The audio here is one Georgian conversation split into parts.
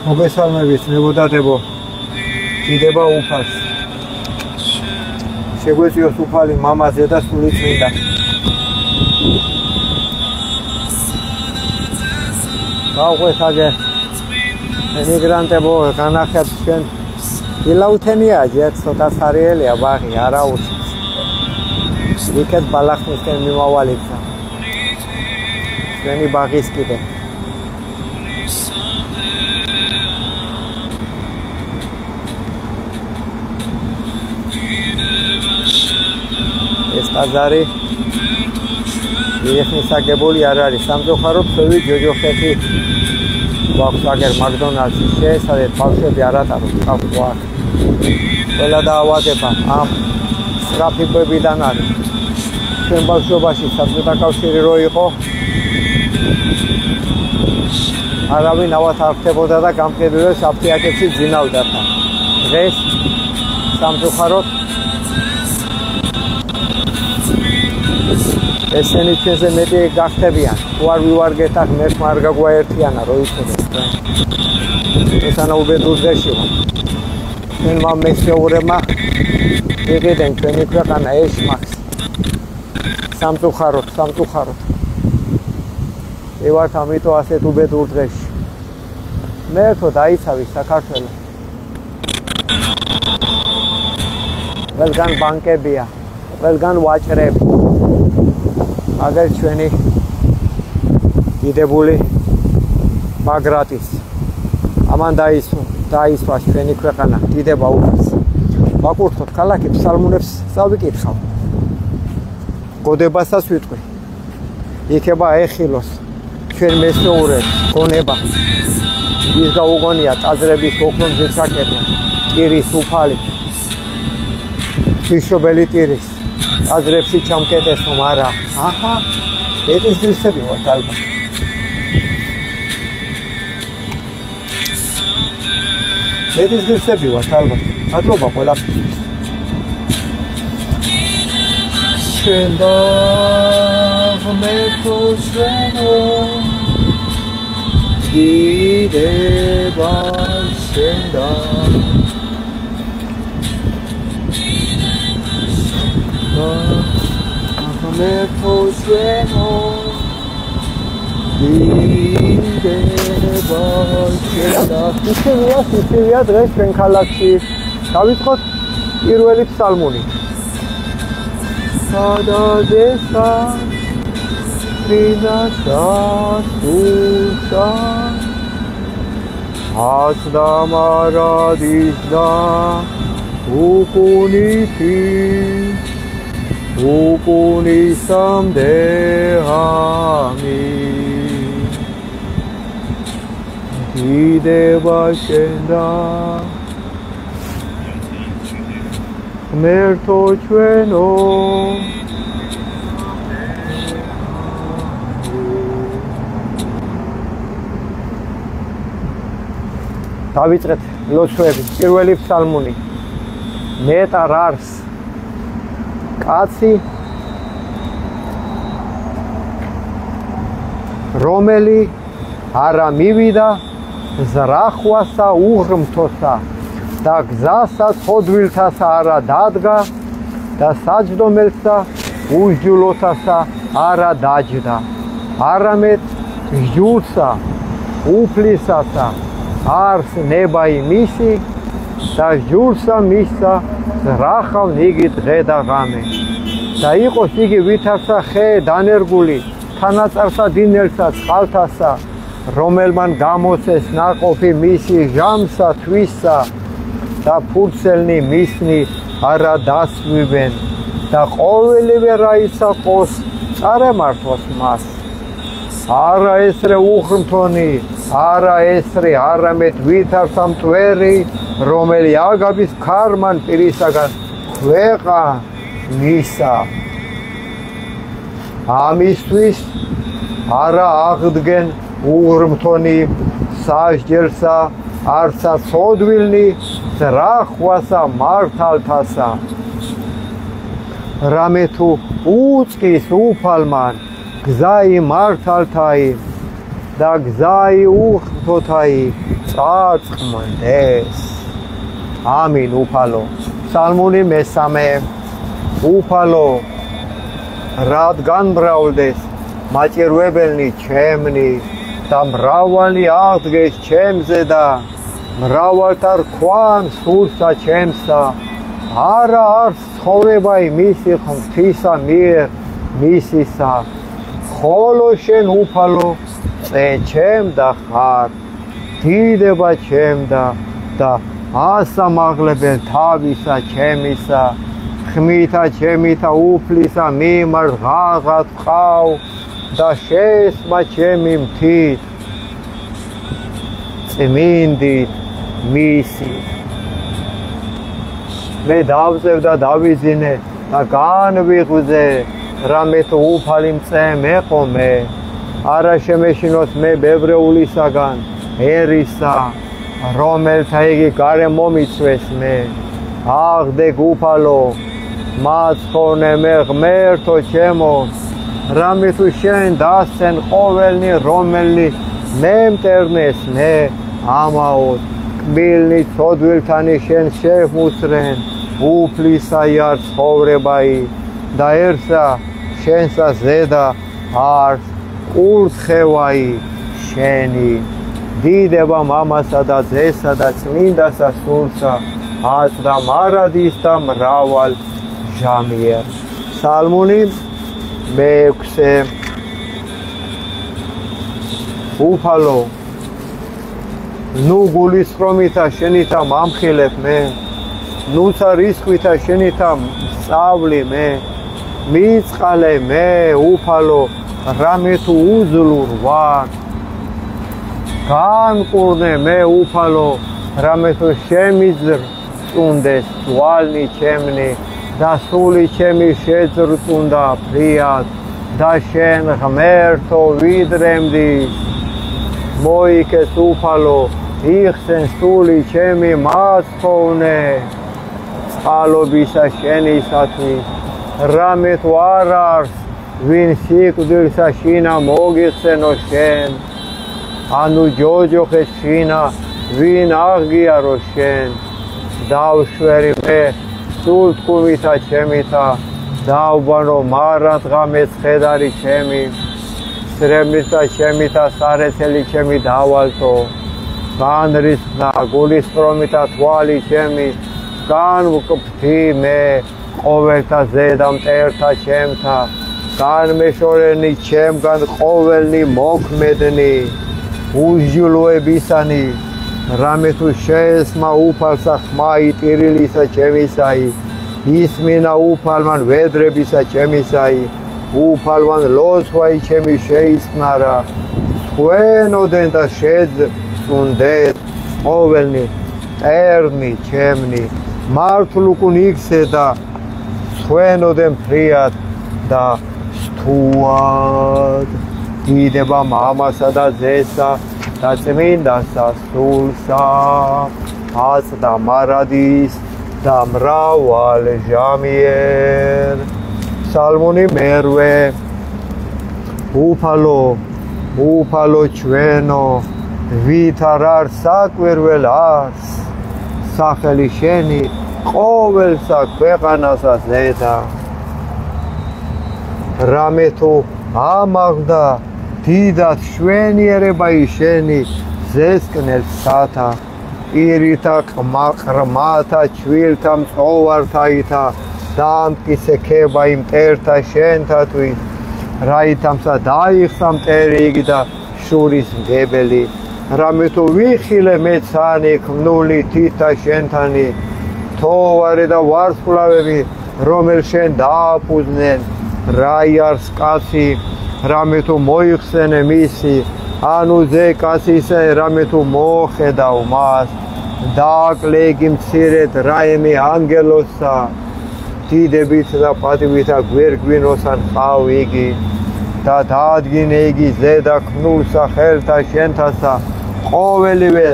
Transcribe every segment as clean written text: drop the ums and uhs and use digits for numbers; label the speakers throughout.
Speaker 1: მოგესალმებით მებოდადებო დიდება უფალს შეგვეციოს უფალი მამაზე და სულიწმინდა გავყვეთ აგერ ემიგრანტებო განახეთ ჩვენ ილაუთენია ჯერ ცოტა სარიელია ბაღი არა უშავს იქეთ ბალახნისკენ მიმავალიცა ჩვენი ბაღის კიდე ეს ტაძარი იხნისაგებული არ არის სამწუხაროდ ცივი ჯოჯოხეთი გვაქვს აგერ მაკდონალდსი შეესწავლეთ ბავშვები არ ატაროთ ყავყვა ყველა დაავადება ამ სტრაფიკებიდან არის ჩვენ ბავშვობაში საბჭოთა კავშირი რო იყო არავინ ავად არ ხდებოდა და გამყიდველებს აფრიკებში ძინავდა დღეს სამწუხაროდ ესენი ჩვენზე მეტი გახდებიან თუ არ ვივარგეთ აქ მერტმა არ გაგვაერთიანა რო იცოდეთ ესანა უბედურ დღეში ვარ ჩვენმა მესეურებმა იგედენ ჩვენი ქვეყანა ეშმაკს სამწუხაროდ მე ვარ ამიტომ ასეთ უბედურ დღეში მე თო დაიცავი საქართველო ყველგან ბანკებია ყველგან ვაჭრები აგერ ჩვენი დიდებული მაგრატის ამან დაისვა ჩვენი ქვეყანა დიდება უფალს ვაკურთხოთ ქალაქებს სალმუნებს წავიკითხავ გოდებასაც ვიტყვი იქება ეხილოს ჩვენ მესეურებს გონება ის გაუგონია ტაძრების ოქრომზე ჩაკეტვა ტირის უფალი შიშობელი ტირის ტაძრებში ჩამკეტესო მარა აჰა ეს ძირსები ვართ ალბათ ეს ძირსები ვართ ალბათ მადლობა ყველაფერს ჩვენ დავმეთო შენო დიდება შენდა მე ფოსენო დიდება შენდა ისევია დღეს ჩვენ ქალაქში დავიწყოთ პირველი ფსალმუნი სადადესა ვინაცა სულსა ასდამარადისდა უკუნითი უკუნისამდეამი დიდება შენდა ღმერთო ჩვენო დავიწყეთ ლოცვები პირველი ფსალმუნი მეტარ არს კაცი რომელი არა მივიდა ზრახვასა უღრმთოსა და გზასა ხოდვილთასა არა დადგა და საჯდომელსა უსჯულოთასა არა დაჯდა არამედ ჟურსა უფლისასა არს ნებაი მისი და ჟურსა მისსა ზრახავ ნიგი დღე და ღამე და იყოს იგი ვითარცა ხე დანერგული თანაწარსა დინელსა წყალთასა რომელმან გამოცეს ნაყოფი მისი ჟამსა თვისა და ფურცელნი მისნი არა დასვივენ და ყოველივე რაისაყოს წარემართოს მას არა ესრე უღრმთონი არა ესრე არამედ ვითარცა მტვერი რომელი აგაბის ქარმან პირისაგან ქვეყა მისა ამისთვის არა აღდგენ უღრმთონი სასჯელსა არცა ცოდვილნი ზრახვასა მართალთასა რამე თუ უწყის უფალმან გზაი მართალთაი და გზაი უხთოთაი წარწყმდეს. ამინ. უფალო. ფსალმუნი მესამე. უფალო რადგან მრავლდეს მაჭირვებელნი ჩემნი და მრავალი აღდგეს ჩემზე და მრავალთა რქვან სულსა ჩემსა არა არც ცხოვრება იმისი ღვთისა მიერ მისისა ხოლო შენ უფალო წე ჩემდა ხარ დიდება ჩემდა და ასამაღლებელ თავისა ჩემისა ხმითა ჩემითა უფლისა მიმართ ღაღად ვყავ და შესმა ჩემი მთით წმინდით მისი მე დავზევ და დავიძინე და განვიღვიძე რამე თუ უფალი მწე მეყომე არა შემეშინოთ მე ბევრეულისაგან ერისა რომელთა იგი გარე მომიცვეს მე აღდეგ უფალო მაცხოვნე მე ღმერთო ჩემო რამე თუ შენ დასცენ ყოველნი რომელნი მე მტერნეს მე ამაოდ კბილნი ცოდვილთანი შენ შემუსრენ უფლისა იარ ცხოვრებაი და ერთსა შენსა ზედა არც კურთხევაი შენი დიდება მამასა და ძესა და წმინდასა სულსა აწდა მარადის და მრავალ ჟამიერ. ფსალმუნი მეექვსე. უფალო ნუ გულისხრომითა შენითა მამხილებ მე ნუცა რისხვითა შენითა სწავლი მე მიწყალე მე უფალო რამე თუ უძლურ ვარ განკურნე მე უფალო რამე თუ შემიზრწუნდეს თვალნი ჩემნი და სული ჩემი შეძრწუნდა ფრიად და შენ ღმერთო ვიდრემდის მოიქეს უფალო იხსენ სული ჩემი მაცხოვნე წყალობისა შენისათვის რამე თუ არ არის ვინ სიკვდილსა შინა მოგიხსენო შენ ანუ ჯოჯოხეს შინა ვინ აღგიარო შენ დავშვერი მე სულთქუვითა ჩემითა დავბანო მარადღამეს ხედარი ჩემი სრემლისა ჩემითა სარეცელი ჩემი დავალთო განრისხდა გულისხრომითა თვალი ჩემი განვკფთი მე ყოველთა ზედა მტერთა ჩემთა განმეშორენი ჩემგან ყოველნი მოქმედნი უსჯულოებისანი რამე თუ შეესმა უფალსა ხმა იტირილისა ჩემისაი ისმინა უფალმან ვედრებისა ჩემისაი უფალმან ლოცვაი ჩემი შეისხნარა თქვენოდენ და შეძუნდეთ ყოველნი მტერნი ჩემნი მართლ უკუნ იქსე და თქვენოდენ ფრიად და სტუად დიდება მამასა და ძესა და წმინდასა სულსა აწდა მარადის და მრავალ ჟამიერ. ფსალმუნი მერვე. უფალო ჩვენო ვით არ არის საკვირველ არს სახელი შენი ყოველსა ქვეყანასა ზედა რამე თუ ამაღდა დიდად შვენიერება შენი ზესკნელსათა პირითა ყრმათა ჩვილთა მწოვართაითა დამტკიცება იმ მტერთა შენთათვის რაითამსა დაიხსა მტერი იგი და შურის მგებელი რამე თუ ვიხილე მეცანი ქმნული თითა შენთანი თოვარი და ვარსკვლავები რომელ შენ დააფუძნენ რაი არის კაცი რამე თუ მოიხსენე მისი ანუ ზე კაცისა რამე თუ მოხედავ მას დააკლე იგი მცირედ რაიმე ანგელოსა დიდებით და პატივითა გვერგვინოსან ყავ იგი და დაადგინე იგი ზედა ქმნულსა ხელთა შენთასა ყოველივე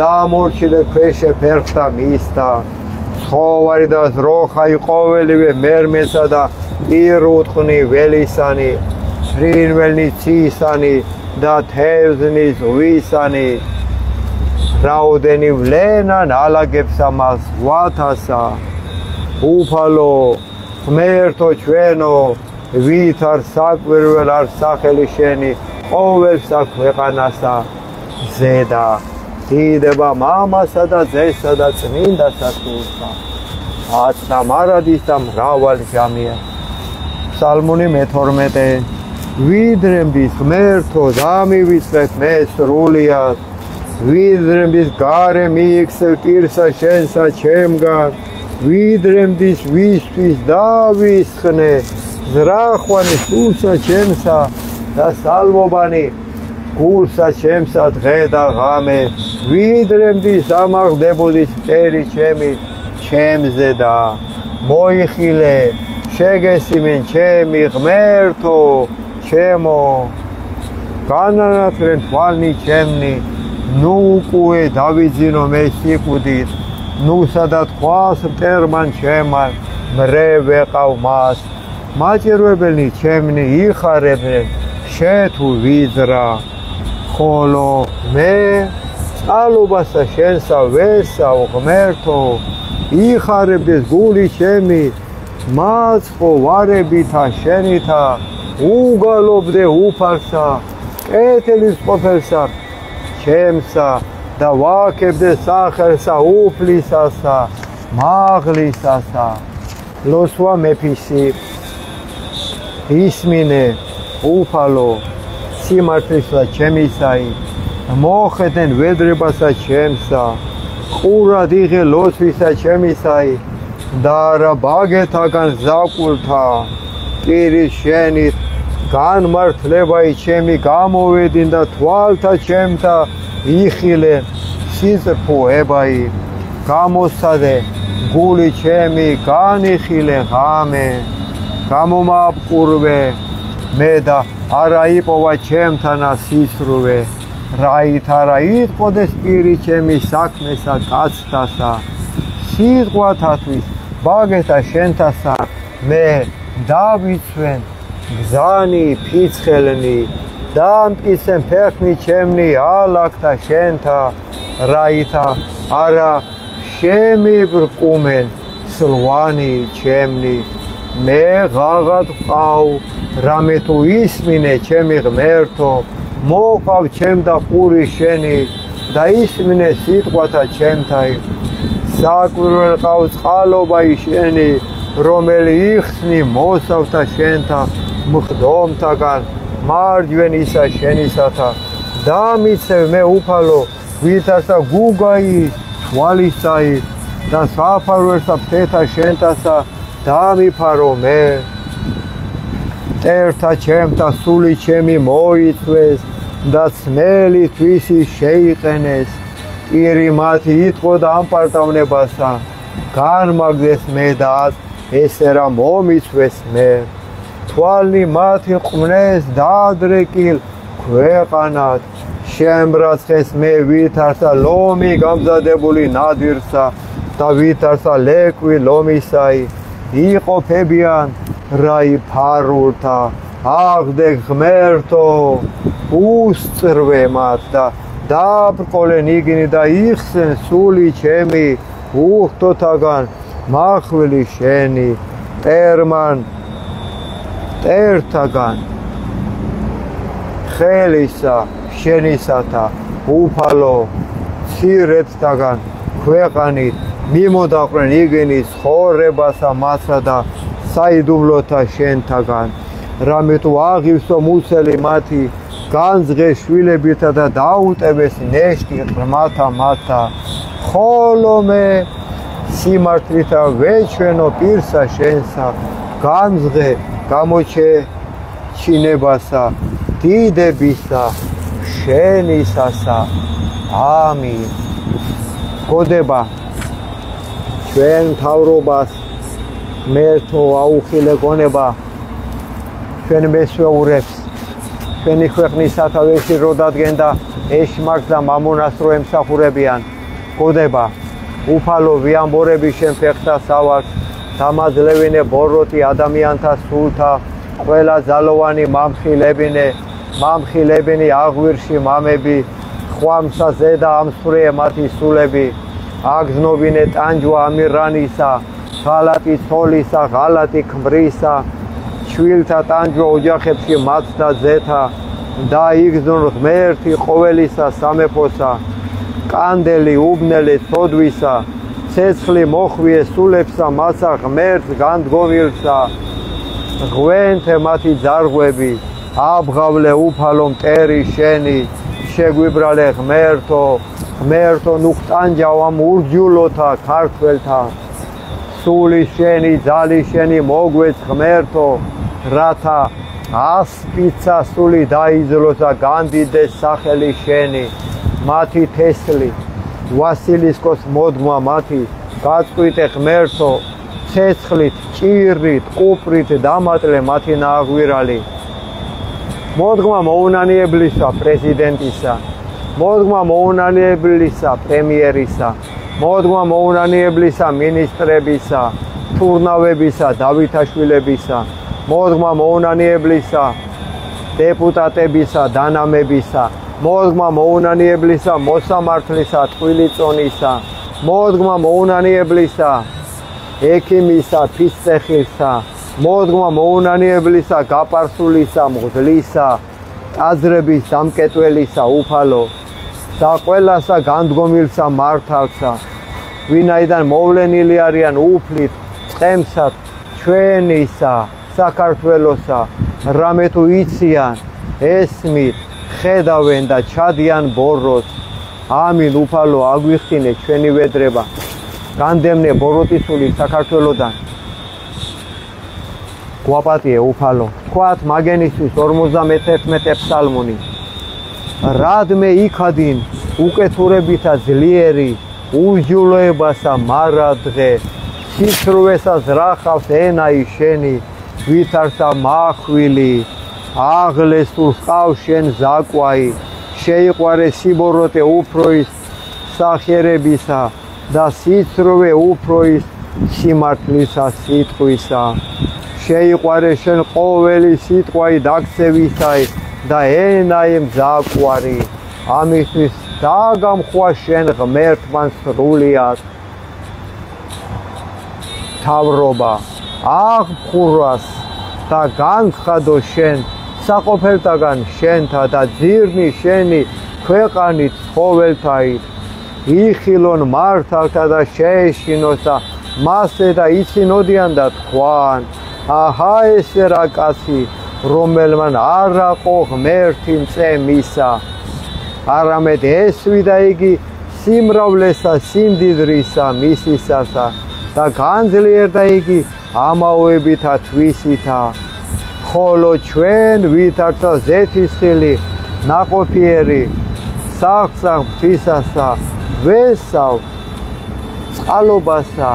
Speaker 1: დაამორჩილე ქვეშე ფერხთა მისთა ცხოვარი და ზროხაი ყოველივე მერმესა და ირუტყნი ველისანი ფრინველნი ცისანი და თევზნის ვისანი რაოდენი ვლენან ალაგებს ამას ვათასა უფალო ღმერთო ჩვენო ვით არ საკვირველ არ სახელი შენი ყოველსა ქვეყანასა ზედა დიდება მამასა და ძესა და წმინდა სათულსა აცდა მარადის და მრავალი ჟამია ფსალმუნი მე-12 ვიდრემდის ღმერთო დამივიწყეთ მე სრულიად ვიდრემდის გარე მიიქცევ პირსა შენსა ჩემგან ვიდრემდის ვისთვის დავისხნე ზრახვანი სულსა ჩემსა და სალმობანი გულსა ჩემსა დღე და ღამე ვიდრემდის ამაღლდებოდის მტერი ჩემი ჩემზე და მოიხილე შეგესიმენ ჩემი ღმერთო ჩემო განანათლენ თვალნი ჩემნი ნუ უკვე დავიძინო მე სიკვდით ნუ სადაც ხვას მტერმან ჩემან მრე ვეყავ მას მაჭირვებელნი ჩემნი იხარებენ შეთუ ვიზრა ხოლო მე წყალობასა შენსა ვესავ ღმერთო იხარებდეს გული ჩემი მაწყო ვარებითა შენითა უგალობდე უფალსა კეთილის ყოფილსა ჩემსა და ვაკებდე სახელსა უფლისასა მაღლისასა ლოსვა მეფისი ისმინე უფალო სიმართლისა ჩემისაი მოხედენ ვედრებასა ჩემსა ყურად იღე ლოცვისა ჩემისაი და რა ბაგეთაგან ზაკულთა პირის შენით განმართლებაი ჩემი გამოვედინ და თვალთა ჩემთა იხილე სიზრფოებაი გამოსადე გული ჩემი განიხილე ღამე გამომაბყურვე მე და არა იპოვა ჩემთანა სისრუვე რაით არა იტყოდეს პირი ჩემი საქმესა კაცთასა სიტყვათათვის ბაგეთა შენთასა მე დავიცვენ გზანი ფიცხელნი დამტკიცენ ფეხნი ჩემნი ალაგთა შენთა რაითა არა შემიბრკუმენ სლვანი ჩემნი მე ღაღად ვყავ რამე თუ ისმინე ჩემი ღმერთო მოყავ ჩემ და პური შენი და ისმინე სიტყვათა ჩემთაი საკვირველ ყავ წყალობაი შენი რომელი იხსნი მოსავთა შენთა მხდომთაგან მარჯვენისა შენისათა დამიცევ მე უფალო ვითარსა გუგაი თვალისაი და საფარველსა ფთეთა შენთასა დამიფარო მე მტერთა ჩემთა სული ჩემი მოიწვეს და ძმელი თვისი შეიყენეს პირი მათი იტყო და ამპარტავნებასა განმაგდეს მე და ესე რა მომიცვეს მე თვალნი მათი ყვნეს დაადრეკილ ქვეყანად შემრაცხეს მე ვითარსა ლომი გამზადებული ნადირსა და ვითარსა ლეკვი ლომისაი იყოფებიან რაი ფარულთა აღდე ღმერთო უსწრვე მათ და დაბრკოლენ იგინი და იხსენ სული ჩემი უხტოთაგან მახვილი შენი მტერმან მტერთაგან ხელისა შენისათა უფალო ცირეთთაგან ქვეყანით მიმოდაყრენ იგინი ცხოვრებასა მასა და საიდუმლოთა შენთაგან რამე თუ აღივსო მუცელი მათი განძღეს შვილებითა და დაუტევეს ნეშტი ღრმათა მათა ხოლო მე სიმართლითა ვეჩვენო პირსა შენსა განძღე გამოჩინებასა დიდებისა შენისასა ამინ გოდება ჩვენ მთავრობას მერთო აუხილე გონება ჩვენ მესვეურებს ჩვენი ქვეყნის სათავეში რო დადგენდა ეშმაკს და მამონას რო ემსახურებიან გოდება უფალო ვიამბორები შენ ფეხთა სავარს დამაძლევინე ბოროტი ადამიანთა სულთა ყველა ძალოვანი მამხილებინე მამხილებინი აღვირში მამები ხვამსა ზედა ამსვრიე მათი სულები აგზნობინე ტანჯვა ამირანისა ღალატი ცოლისა ღალატი ქმრისა შვილთა ტანჯვა ოჯახებში მათთა ზეთა და იგზნონ ღმერთი ყოველისა სამეფოსა კანდელი უბნელი ცოდვისა ცეცხლი მოხვიე სულებსა მასა ღმერთს განდგომილსა ღვენთე მათი ძარღვები აბღავლე უფალო მტერი შენი შეგვიბრალე ღმერთო ნუხტანჯავა მურჯულოთა ქართველთა სული შენი ძალი შენი მოგვეც ღმერთო რათა ასპიცა სული დაიძლოსა განდიდეს სახელი შენი მათი თესლი ვასილისკოს მოდგმა მათი გაწყვიტე ღმერთო ცეცხლით ჭირით ყუპრით დამატლე მათი ნაღვირალი მოდგმა მოუნანიებლისა პრეზიდენტისა მოდგმა მოუნანიებლისა პრემიერისა მოდგმა მოუნანიებლისა მინისტრებისა თურნავებისა დავითაშვილებისა მოდგმა მოუნანიებლისა დეპუტატებისა დანამებისა მოდგმა მოუნანიებლისა მოსამართლისა ტყვილიწონისა მოდგმა მოუნანიებლისა ექიმისა ფისწეხილსა მოდგმა მოუნანიებლისა გაპარსულისა მღვდლისა ტაძრების დამკეტველისა უფალო და ყველასა განდგომილსა მართალსა ვინაიდან მოვლენილი არიან უფლით წყემსად ჩვენისა საქართველოსა რამე თუ იციან ესმით ხედავენ და ჩადიან ბოროტს ამინ უფალო აგვიხსინე ჩვენი ვედრება განდემნე ბოროტისული საქართველოდან გვაპატიე უფალო თქვათ მაგენისთვის 51 ფსალმუნი რადმე იქადინ უკეთურებითა ძლიერი უსჯულოებასა მარადღე სიცრუესა ზრახავს ენაი შენი ვითარცა მახვილი აღლესულ ყავს შენ ზაკვაი შეიყვარე სიბოროტე უფროის სახიერებისა და სიცრუე უფროის სიმართლისა სიტყვისა შეიყვარე შენ ყოველი სიტყვაი დაქცევისაი და ენაი მზაკვარი ამისთვის დაგამხვა შენ ღმერთმან სრულიად თავრობა აღფურვას და განხადო შენ საყოფელთაგან შენთა და ძირნი შენი ქვეყანით ცხოველთაით იხილონ მართალთა და შეეშინოსა მასე და იცინოდიან და თქვან აჰა ესე რა კაცი რომელმან არ აყო ღმერთი მწემისა არამედ ესვიდა იგი სიმრავლესა სიმდიდრისა მისისასა და განძლიერდა იგი ამაოებითა თვისითა ხოლო ჩვენ ვითარცა ზეთისხილი ნაყოფიერი საღწაღ ღვთისასა ვესავ წყალობასა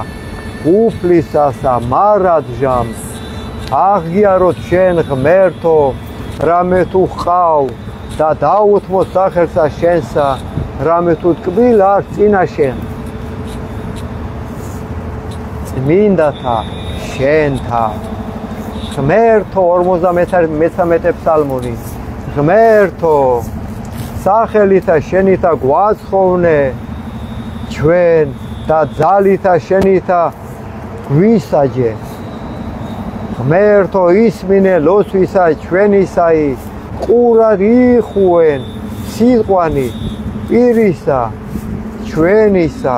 Speaker 1: უფლისასა მარადჟამს აღგიაროთ შენ ღმერთო რამე თუ ხავ და დაუთმო სახელსა შენსა რამე თუ ტკბილ არ წინა შენ წმინდათა შენთა ღმერთო 53 ფსალმუნი ღმერთო სახელითა შენითა გვაცხოვნე ჩვენ და ძალითა შენითა გვისაჯე ღმერთო ისმინე ლოცვისა ჩვენისაი ყურად იხუენ სიყვანი პირისა ჩვენისა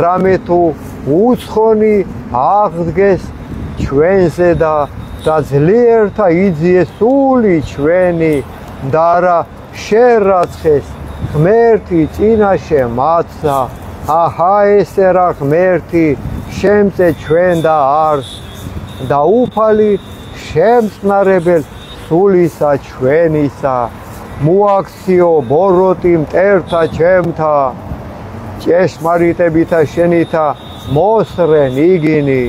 Speaker 1: რამე თუ უცხონი აღდგეს ჩვენზე და ძლიერთა იძიეს სული ჩვენი და რა შერაცხეს ღმერთი წინაშე მათსა აჰა ესე რა ღმერთი შემწე ჩვენ და არს და უფალი შემწნარებელ სულისა ჩვენისა მოაქციო ბოროტი მტერთა ჩემთა ჭეშმარიტებითა შენითა მოსრენ იგინი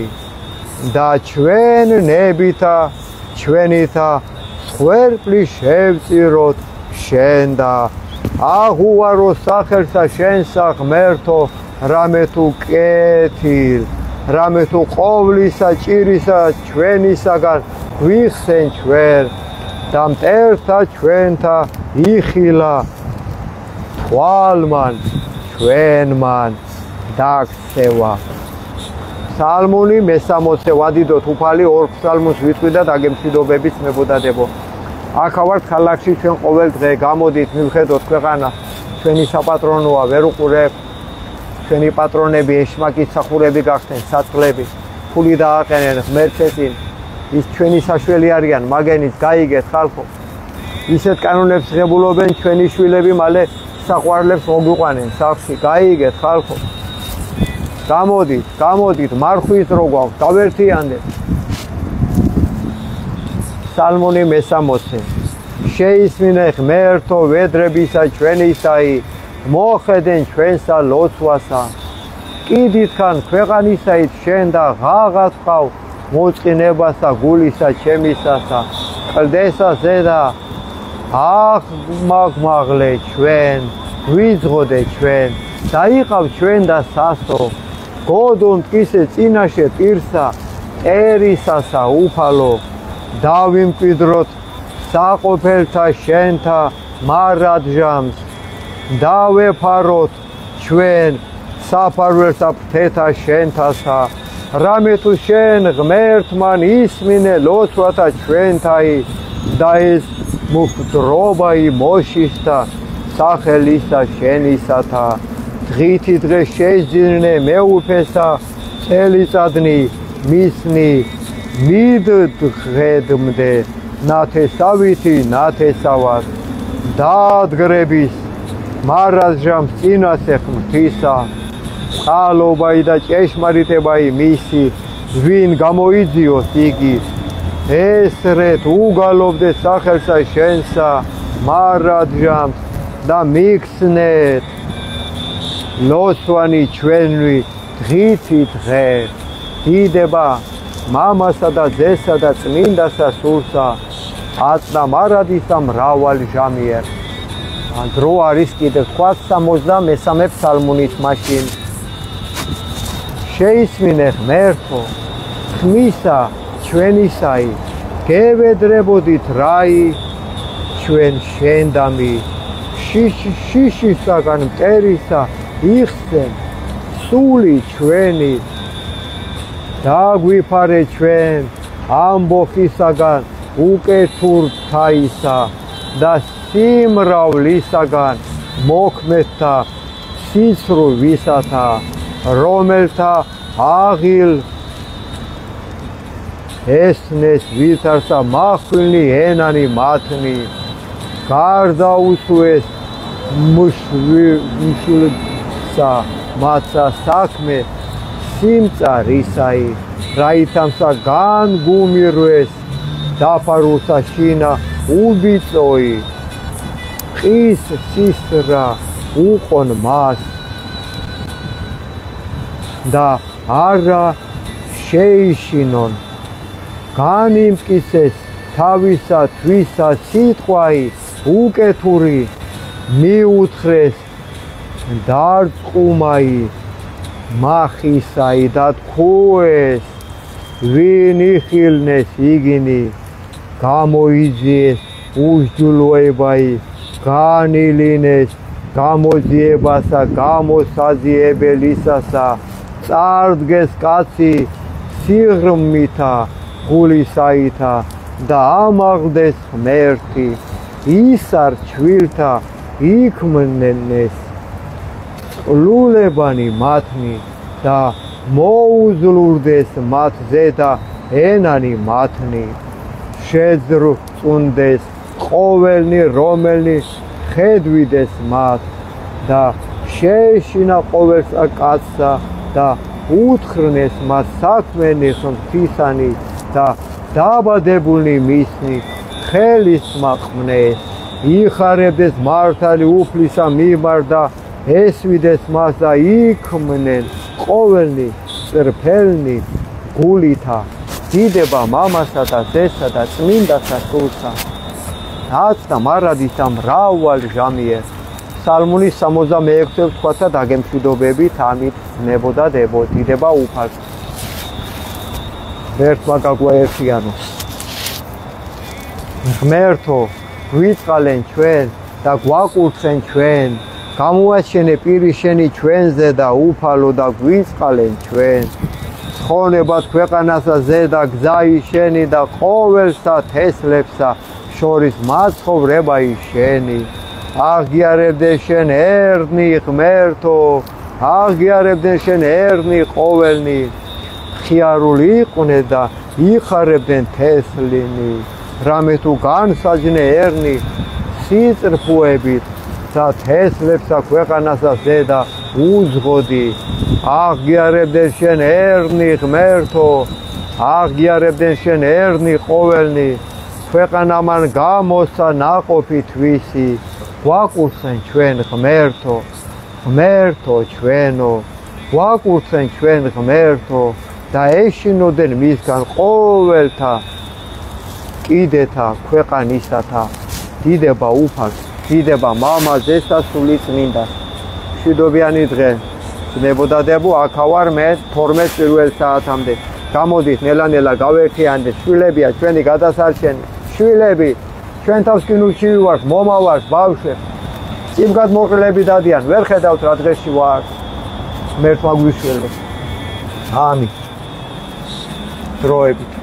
Speaker 1: და ჩვენ ნებითა ჩვენითა სხვერპლი შევწიროთ შენ და აღუარო სახელსა შენსა ღმერთო რამე თუ კეთილ რამე თუ ყოვლისა ჭირისა ჩვენისაგან გვიხსენ ჩვენ და მტერთა ჩვენთა იხილა თვალმან ჩვენმან დაგსევა. Psalmuni მესამოცე ვადიდოთ უფალი ორ ფსალმუნს ვიტყვი და დაგემშვიდობებით მებოდადებო. აქა ვართ ქალაქში ჩვენ ყოველ დღე გამოდით მივხედოთ ქვეყანა ჩვენი საპატრონოა ვერ უყურებ ჩვენი პატრონები ეშმაკიცახურები გახდნენ საწყლები ფული დააყენენ ღმერთსეწინ ის ჩვენი საშველი არიან მაგენიც გაიგეთ ხალხო ისეთ კანონებს ღებულობენ ჩვენი შვილები მალე საყვარლებს მოგვიყვანენ სახში გაიგეთ ხალხო გამოდით მარხვის რო გვაქვს დავერთიანდეთ Psalmuni მესამოცე შეისმინე ღმერთო ვედრებისა ჩვენისაი მოხედენ ჩვენსა ლოცვასა კიდითგან ქვეყანისაით შენ და ღაღას ხავ მოწყინებასა გულისა ჩემისასა კლდესა ზედა აღმაღლე ჩვენ გვიძღოდე ჩვენ დაიყავ ჩვენ და სასო გოდონ მტკიცე წინაშე პირსა ერისასა უფალო დავიმკვიდროთ საყოფელთა შენთა მარადჟამს დავეფაროთ ჩვენ საფარველსა ფრთეთა შენთასა რამე თუ შენ ღმერთმან ისმინე ლოცვათა ჩვენთაი და ეს მუხდრობაი მოშიშთა სახელისა შენისათა დღითი დღე შეძინე მეუფესა წელიწადნი მისნი მიდღედმდე ნათესავითი ნათესავად დაადგრების მარადჟამს წინასე ღმრთისა წყალობაი და ჭეშმარიტებაი მისი ვინ გამოიძიოს იგი ესრეთ უგალობდე სახელსა შენსა მარადჟამს და მიხსნეთ ლოცვანი ჩვენვი დღითი დღე დიდება მამასა და ძესა და წმინდასა სულსა აწნა მარადისა მრავალი ჟამიერ დრო არის კიდევ 63 ფსალმუნით მაშინ შეისმინე ღმერთო ხმისა ჩვენისაი გევედრებოდით რაი ჩვენ შენდამი შიშისაგან მტერისა იხსენ სული ჩვენი დაგვიფარე ჩვენ ამბოხისაგან უკეთურთაისა და სიმრავლისაგან მოქმედთა სიცრუე ვისათა რომელთა აღილ ესნეს ვითარსა მახვილნი ენანი მათნი გარდაუსვეს მუშვილსა მათსა საქმე სიმწარისაი რაითამსა განგუმირვეს დაფარულსა შინა უბიწოი ყის სისრა უყონ მას და არა შეიშინონ განიმტკიცეს თავისა თვისა სიტყვაი უკეთური მიუთხრეს დარწყუმაი მახისაი და თქუეს ვინ იხილნეს იგინი გამოიძიეს უშჯულოებაი განილინეს გამოძიებასა გამოსაძიებელისასა წარდგეს კაცი სიღრმითა გულისაითა და ამაღლდეს ღმერთი ისარ ჩვილთა იქმნენეს ყლულებანი მათნი და მოუზლურდეს მათზე და ენანი მათნი შეძრწუნდეს ყოველნი რომელნი ხედვიდეს მათ და შეეშინა ყოველსა კაცსა და უთხრნეს მათ საქმენი ღმრთისანი და დაბადებულნი მისნი ხელის მაყვნეს იხარებდეს მართალი უფლისა მიმართ და ესვიდეს მას და იქმნენ ყოველნი წრფელნი გულითა დიდება მამასა და ძესა და წმინდასა სულსა აწნა მარადისა მრავალ ჟამიერ Psalmuni 66 ვთქვათ და დაგემშვიდობებით ამით ნებოდადებო დიდება უფალს ერთმა გაგვაერთიანო ღმერთო, გვიწყალენ ჩვენ და გვაკურთხენ ჩვენ. გამოაჩენე პირი შენი ჩვენზე და უფალო და გვიწყალენ ჩვენ. ცხონებად ქვეყანასა ზედა გზა შენი და ყოველსა თესლებსა შორის მაცხოვრება შენი. აღიარებდნენ შენ ერნი ღმერთო, აღიარებდნენ შენ ერნი ყოველნი. ხიარული იყვნენ და იხარებდნენ თესლინი. რამე თუ განსაჯნე ერნი სიწრფუებით და თესლებსა ქვეყანასა ზედა უძღოდი. აღიარებდნენ შენ ერნი ღმერთო, აღიარებდნენ შენ ერნი ყოველნი. ქვეყანა მან გამოსცა ნაყოფი თვისი. გვაკურთხენ ჩვენ ღმერთო, ღმერთო ჩვენო, გვაკურთხენ ჩვენ ღმერთო და ეშინოდენ მისგან ყოველთა კიდეთა ქვეყანისათა. დიდება უფალს, დიდება მამაზეს და სულიწმინდას. მშვიდობიანი დღე. ძნებოდადებო, აქა ვარ მე 12 პირველ საათამდე. გამოდით ნელა-ნელა გავერთიანდეთ, შვილებია ჩვენი გადასარჩენი. შვილები, ჩვენ თავს კინოში ვართ, მომავართ, ბავშვებს. წიბგად მოყლები დადიან, ვერ ხედავთ რა დღეში ვარ. ღმერთმა გვიშველოს. ამინ. დროებით.